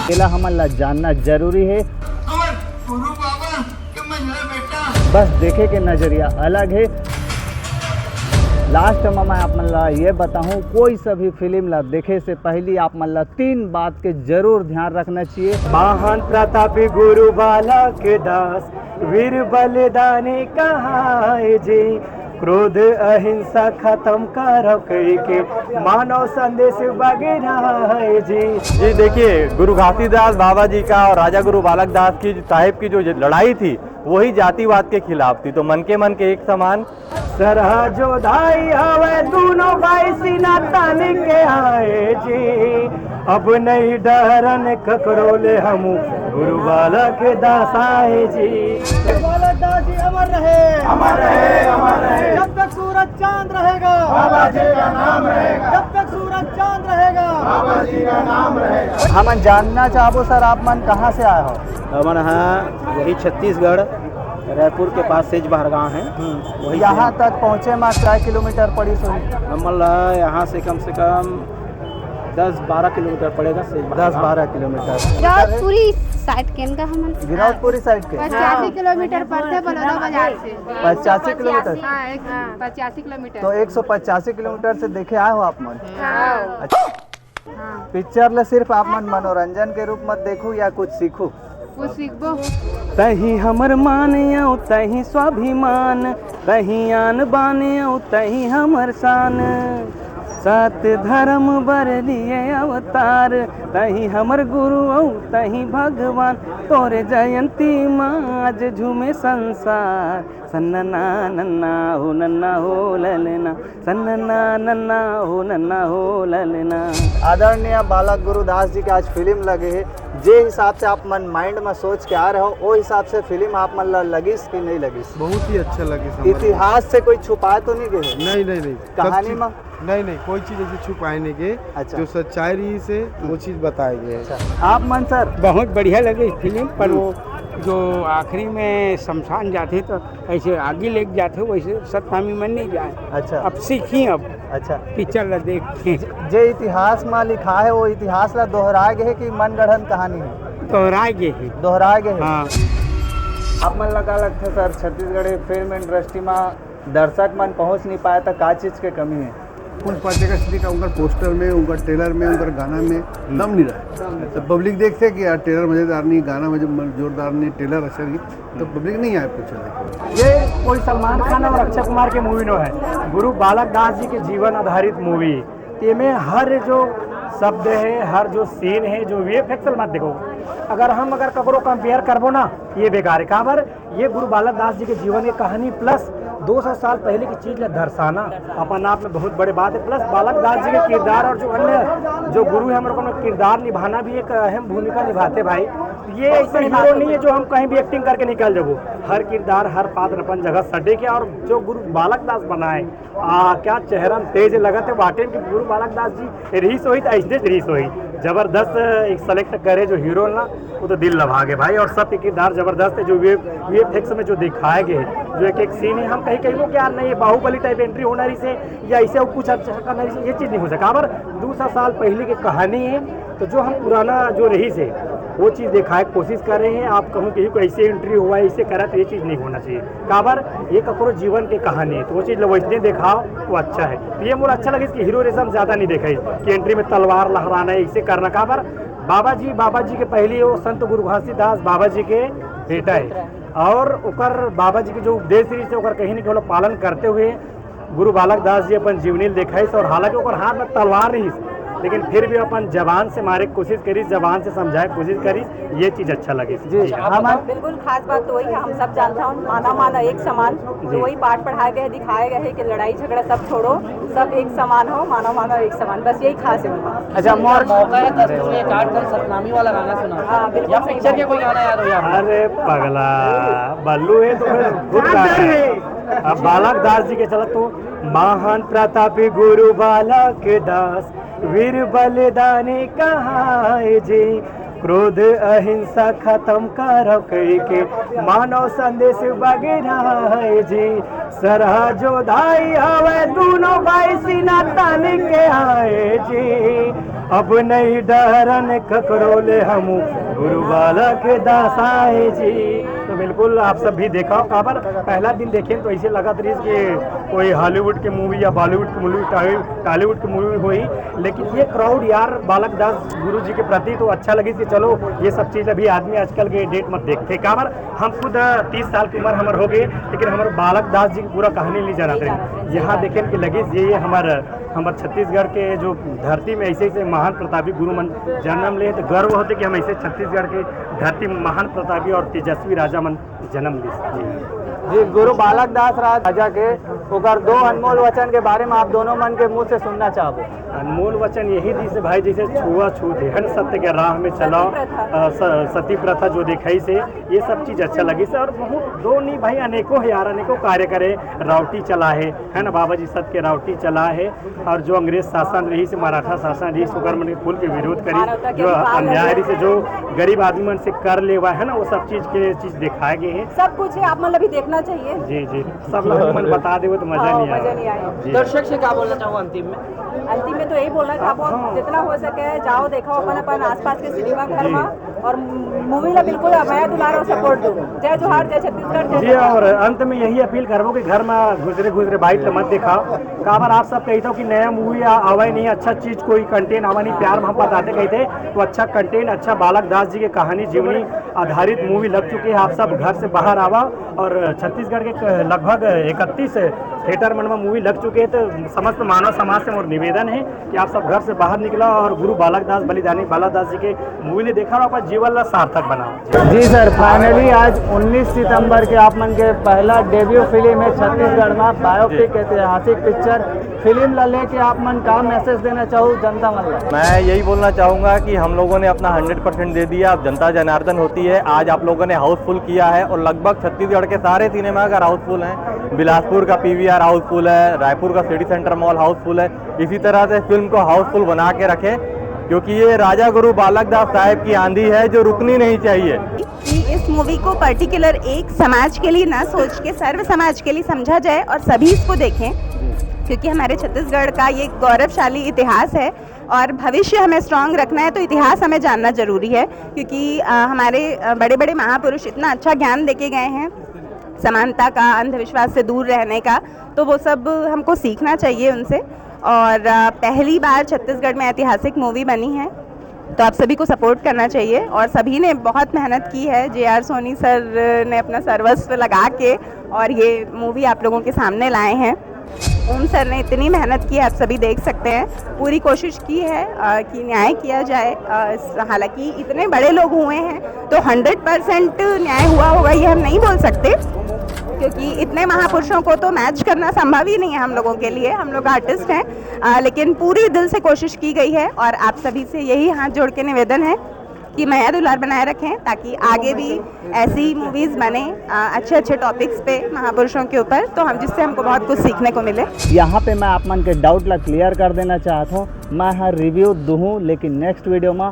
पहला हमला जानना जरूरी है। गुरु बाबा के बेटा बस देखे के नजरिया अलग है। लास्ट में मैं आप मला ये बताऊं, कोई सा भी फिल्म ला देखे से पहले आप मला 3 बात के जरूर ध्यान रखना चाहिए। महान प्रतापी गुरु बालक दास, वीर बलिदानी कहाए जी, क्रोध अहिंसा खत्म करो के मानव संदेश बगैर जी। देखिए, गुरु घासीदास बाबा जी का और राजा गुरु बालक दास की साहिब की जो लड़ाई थी वही जातिवाद के खिलाफ थी। तो मन के एक समान सरहा जो धाई हवे दोनों भाई सीना तान के आए जी, अब नहीं डरन ककरो ले हम गुरु बालक दास आए जी। बालक दास जी अमर रहे, अमर रहे, अमर रहे। जब तक सूरज चांद रहेगा बाबा जी का नाम रहेगा, जब तक सूरज चांद रहेगा बाबा जी का नाम रहेगा। हम जानना चाहबो सर, आप मन कहाँ से आए हो? हमन यहाँ वही छत्तीसगढ़ रायपुर के पास सेज बहरगांव है, वही यहाँ तक पहुँचे में 4 किलोमीटर पड़ी सोई? हमन यहाँ से कम 10-12 किलोमीटर पड़ेगा। 10-12 किलोमीटर। गिरौदपुरी साइड केन का हमन गिरौदपुरी साइड के 85 किलोमीटर पड़ते बलौदा बाजार से। 85 किलोमीटर। हाँ 85 किलोमीटर। तो 185 किलोमीटर से देखे आए हो आप मन? हाँ। अच्छा। पिक्चर ले सिर्फ आप मन मनोरंजन के रूप में देखू या कुछ सीखू? कुछ सीखबो। तही हमर मानियो तही स्वाभिमान, तही आन बानियो तही हमर शान, 7 धर्म बर लिए अवतार, तही हमर गुरु औ तही भगवान, तोरे जयंती माज झूमे संसार, सन्ना नन्ना हो ललना, सन्ना नन्ना हो ललना। आदरणीय बालक गुरुदास जी के आज फिल्म लगे है, जे हिसाब से आप मन माइंड में सोच के आ रहे हो वो हिसाब से फिल्म आप मन लगिस कि नहीं लगिस? बहुत ही अच्छा लगे। इतिहास से कोई छुपा तो नहीं गए? नहीं कहानी में नहीं कोई चीज ऐसी छुपाए नहीं गए। अच्छा। जो सच्चाई रही से वो चीज बताए गए। अच्छा। आप मन सर? बहुत बढ़िया लगे फिल्म, पर वो जो आखिरी में शमशान जाते तो ऐसे आगे लेके जाते वैसे सतनामी में नहीं जाए। अच्छा। अब सीखी, अब अच्छा। पिक्चर ला देख के जे इतिहास में लिखा है वो इतिहास ला दोहराए गए है कि मन गढ़न कहानी है? दोहराए गए है। दोहराए गए है। हाँ। आप मन लगा लगता सर छत्तीसगढ़ी फिल्म इंडस्ट्री में दर्शक मन पहुंच नहीं पाया था, का चीज के कमी है? कुछ पार्टी का स्थिति का उनका पोस्टर में, उनका ट्रेलर में, उनका गाना में दम नहीं रहा। तो पब्लिक देखते कि यार ट्रेलर मजेदार नहीं, गाना जोरदार नहीं, ट्रेलर अच्छा नहीं, तो पब्लिक नहीं आए पिक्चर। ये कोई सलमान खान और अक्षय कुमार के मूवी नो है, गुरु बालक दास जी के जीवन आधारित मूवी। इसमें हर जो शब्द है, हर जो सीन है, जो वीएफएक्स मत देखो, अगर ककरो कंपेयर करबो ना ये बेकार है। काबर ये गुरु बालक दास जी के जीवन की कहानी प्लस 200 साल पहले की चीज ला दर्शाना अपन आप में बहुत बड़े बात है। प्लस बालक दास जी के किरदार और जो अन्य जो गुरु है हमारे को किरदार निभाना भी एक अहम भूमिका निभाते भाई। ये ऐसा हीरो नहीं है जो हम कहीं भी एक्टिंग करके निकल जाबो, हर किरदार हर पात्र अपन जगह सटे के। और जो गुरु बालक दास बनाए क्या चेहरा तेज लगा थे वाटे कि गुरु बालक दास जी रीस हुई तो ऐसे रीस हुई जबरदस्त एक सेलेक्ट करे जो हीरो ना वो तो दिल लभा गए भाई। और सब किरदार जबरदस्त है जो वीएफएक्स में जो दिखाए गए, जो एक सीन है हम कहीं कहीं वो क्या नहीं बाहुबली टाइप एंट्री होना रही से या ऐसे कुछ अच्छा करना रही से, ये चीज़ नहीं हो सका। पर 200 साल पहले की कहानी है तो जो हम पुराना जो रही से वो चीज़ दिखाए कोशिश कर रहे हैं। आप कहूँ कि कोई ऐसे एंट्री हुआ ऐसे करा तो ये चीज़ नहीं होना चाहिए। काबर ये ककरो जीवन की कहानी है तो वो चीज़ वैसे दिखाओ तो अच्छा है। तो ये मुझे अच्छा लगे कि हीरो रेसम ज़्यादा नहीं देखा कि एंट्री में तलवार लहराना है ऐसे करना। काबर बाबा जी के पहले वो संत गुरु घासीदास बाबा जी के बेटा है और ओकर बाबा जी के जो उपदेश रही से ओकर कहीं न कहीं पालन करते हुए गुरु बालक दास जी अपन जीवनी दिखाई। और हालांकि ओकर हाथ में तलवार रही लेकिन फिर भी अपन जबान से मारे कोशिश करी, जबान से समझाए कोशिश करी, ये चीज़ अच्छा लगे जी। बिल्कुल खास बात तो वही है, हम सब जानते हैं माना एक समान, तो वही पाठ पढ़ाए गए दिखाए गए है कि लड़ाई झगड़ा सब छोड़ो, सब एक समान हो, माना एक समान, बस यही खास है उनका। अच्छा मौका है 10 में काट कर सतनामी वाला गाना सुना। हाँ बिल्कुल पिक्चर के कोई गाना याद हो यार? अरे पगला बल्लू है तो फिर खुद है। अब बालक दास जी के चला तो महान प्रतापी गुरु बालक दास, वीर बलिदानी कहाए जी, क्रोध अहिंसा खत्म करो के मानव संदेश बगैर जी, सरहा जो धाई हवे दोनों भाई सीना तान के आए जी, अब नहीं डरन ककरोले हम गुरु बालक दास आए जी। तो बिल्कुल आप सब भी देखा कहाँ पर पहला दिन देखें तो ऐसे लगा रही कि कोई हॉलीवुड की मूवी या बॉलीवुड की मूवी टॉलीवुड की मूवी हुई, लेकिन ये क्राउड यार बालक दास गुरु जी के प्रति तो अच्छा लगी कि चलो ये सब चीज़ अभी आदमी आजकल के डेट मत देखते। कहाँ पर हम खुद 30 साल की उम्र हमारे हो गए, लेकिन हमारे बालक दास जी की पूरा कहानी नहीं जाना थे। यहाँ देखें कि लगी ये हमारे छत्तीसगढ़ के जो धरती में ऐसे ऐसे महान प्रतापी गुरु मन जन्म ले, तो गर्व होते कि हम ऐसे छत्तीसगढ़ के धरती में महान प्रतापी और तेजस्वी राजा मन जन्म ले। जी गुरु बालक दास राजा के ओकर 2 अनमोल वचन के बारे में आप दोनों मन के मुंह से सुनना चाहबो। अनमोल वचन यही दी से भाई, जैसे छुआ छूत है सत्य के राह में चलाओ, सती प्रथा जो दिखाई से ये सब चीज़ अच्छा लगी से। और बहुत दो नहीं भाई, अनेकों है यार, अनेकों कार्य करे, रावटी चला है ना बाबा जी सत्य के रावटी चला है। और जो अंग्रेज शासन रही से मराठा शासन रही सुगर मन फूल के विरोध करी, जो अन्याय रही से जो गरीब आदमी मन से कर लेवा है ना, वो सब चीज़ के चीज़ दिखाए गए हैं। सब कुछ है, आप मतलब भी देखना चाहिए। जी जी, सब लोग मन बता दे तो मजा नहीं आया। दर्शक से क्या बोलना चाहूँ अंतिम में? अंतिम में तो यही बोलना चाहूँ जितना हो सके जाओ देखो अपन आसपास के सिनेमा घर में, और मूवी ला बिल्कुल मैं दुलार और सपोर्ट दूँ। जय जोहार, जय छत्तीसगढ़। जी, और अंत में यही अपील करबो कि घर में गुजरे बाइट मत दिखाओ। काबर आप सब कहते हो कि नया मूवी आवे नहीं, अच्छा चीज कोई कंटेंट आवा नहीं, प्यार हम बताते कहते तो अच्छा कंटेंट, अच्छा बालक दास जी के कहानी जीवनी आधारित मूवी लग चुकी है। आप सब घर से बाहर आवा, और छत्तीसगढ़ के लगभग 31 थिएटर मन में मूवी लग चुके हैं। तो समस्त मानव समाज से मोर निवेदन है कि आप सब घर से बाहर निकला और गुरु बालक दास बलिदानी बालक दास जी के मूवी ने देखा और अपना जीवन ला सार्थक बनाओ। जी सर, फाइनली आज 19 सितंबर के आप मन के पहला डेब्यू फिल्म है छत्तीसगढ़ में, बायोपिक ऐतिहासिक पिक्चर फिल्म ला लेके आप मन का मैसेज देना चाहूँ जनता मन ला? मैं यही बोलना चाहूँगा कि हम लोगों ने अपना 100% दे दिया। अब जनता जनार्दन होती है। आज आप लोगों ने हाउसफुल किया है, और लगभग छत्तीसगढ़ के सारे सिनेमा घर हाउसफुल हैं। बिलासपुर का PVR हाउसफुल है, रायपुर का सिटी सेंटर मॉल हाउसफुल है। इसी तरह से फिल्म को हाउसफुल बना के रखें, क्योंकि ये राजा गुरु बालक दास साहेब की आंधी है जो रुकनी नहीं चाहिए। इस मूवी को पर्टिकुलर एक समाज के लिए ना सोच के सर्व समाज के लिए समझा जाए और सभी इसको देखें, क्योंकि हमारे छत्तीसगढ़ का ये गौरवशाली इतिहास है और भविष्य हमें स्ट्रांग रखना है, तो इतिहास हमें जानना जरूरी है। क्योंकि हमारे बड़े बड़े महापुरुष इतना अच्छा ज्ञान देके गए हैं समानता का, अंधविश्वास से दूर रहने का, तो वो सब हमको सीखना चाहिए उनसे। और पहली बार छत्तीसगढ़ में ऐतिहासिक मूवी बनी है, तो आप सभी को सपोर्ट करना चाहिए। और सभी ने बहुत मेहनत की है, JR सोनी सर ने अपना सर्वस्व लगा के और ये मूवी आप लोगों के सामने लाए हैं। ओम सर ने इतनी मेहनत की है, आप सभी देख सकते हैं। पूरी कोशिश की है कि न्याय किया जाए। हालांकि इतने बड़े लोग हुए हैं तो 100% न्याय हुआ होगा ये हम नहीं बोल सकते, क्योंकि इतने महापुरुषों को तो मैच करना संभव ही नहीं है हम लोगों के लिए। हम लोग आर्टिस्ट हैं, लेकिन पूरी दिल से कोशिश की गई है। और आप सभी से यही हाथ जोड़ के निवेदन है कि माया दुलार बनाए रखें, ताकि आगे भी ऐसी मूवीज़ बने अच्छे अच्छे टॉपिक्स पे महापुरुषों के ऊपर, तो जिससे हमको बहुत कुछ सीखने को मिले। यहाँ पे मैं आप मन के डाउट ला क्लियर कर देना चाहता हूँ। मैं हर रिव्यू दूँ, लेकिन नेक्स्ट वीडियो में